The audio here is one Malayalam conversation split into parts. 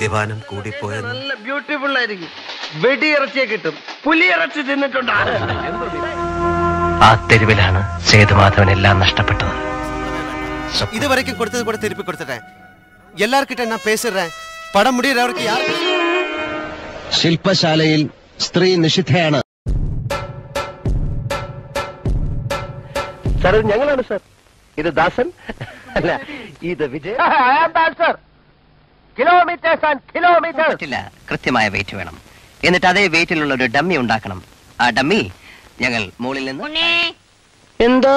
മദ്യപാനം കൂടിപ്പോയെന്ന്. നല്ല ബ്യൂട്ടിഫുൾ ആയിരിക്കും. വെടിയിറച്ചിയെ കിട്ടും. പുലിയിറച്ചി തിന്നിട്ടുണ്ടോ? ആ തെരുവിലാണ് സേതുമാധവൻ എല്ലാം നഷ്ടപ്പെട്ടത്. ഇതുവரைக்கும் കൊടുത്തത് കൂടെ തിരുപ്പി കൊടുത്തിട്ടേன். എല്ലാവർക്കിட்ட ഞാൻ പേசுறேன். പടം മുടിയവർക്ക് യാർ. ശില്പശാലയിൽ സ്ത്രീ നിഷിദ്ധയാണ്. സാർ ഞങ്ങളാണ് സാർ. ഇത് ദാസൻ അല്ല, ഇത് വിജയ്. Kilometres and kilometres. കൃത്യമായ വെയിറ്റ് വേണം. എന്നിട്ട് അതേ വെയിറ്റിലുള്ള ഒരു ഡമ്മി ഉണ്ടാക്കണം. ആ ഡമ്മി ഞങ്ങൾ മുകളിൽ നിന്ന് എന്തോ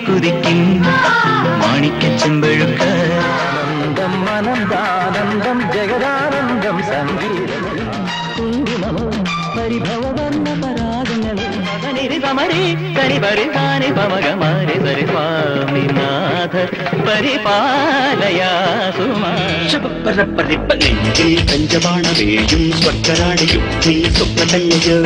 കുതിക്കും മാണിക്കച്ചെമ്പഴുക്ക ആനന്ദം ആനന്ദാനന്ദം ജഗദാനന്ദം സംഗീതം കുങ്കുമമോ പരിഭവവർണ്ണ പരാഗങ്ങളോ മകനിരി സമരി കണിപരി കാനി പമകമാരി സരി സ്വാമിനാഥ പരിപാലയാ സുമാപരപ്പതിപ്പനെഞ്ചിൽ പഞ്ചബാണവേയും സ്വർഗരാടിയും നീ സ്വപ്നകന്യയോ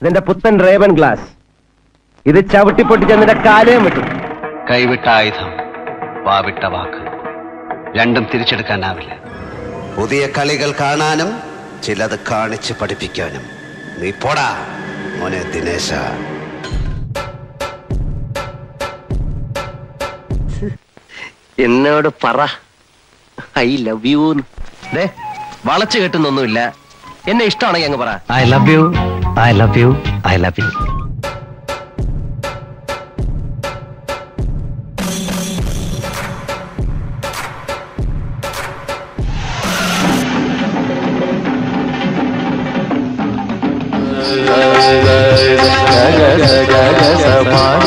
ഇതിന്റെ പുത്തൻ റേവൻ ഗ്ലാസ്. ഇത് ചവിട്ടിപ്പൊട്ടിച്ച് എന്നിട്ട് കാലയും വിട്ടു. കൈവിട്ട ആയുധം, വാവിട്ട വാക്ക്, രണ്ടും തിരിച്ചെടുക്കാനാവില്ല. പുതിയ കളികൾ കാണാനും ചിലത് കാണിച്ച് പഠിപ്പിക്കാനും. നീ പോടാ മോനെ ദിനേശ. എന്നോട് പറ ഐ ലവ് യു. വളച്ചു കെട്ടുന്നൊന്നുമില്ല. എന്നെ ഇഷ്ടമാണെങ്കിൽ അങ്ങ് പറ. I love you, I love you, I love you. സമാന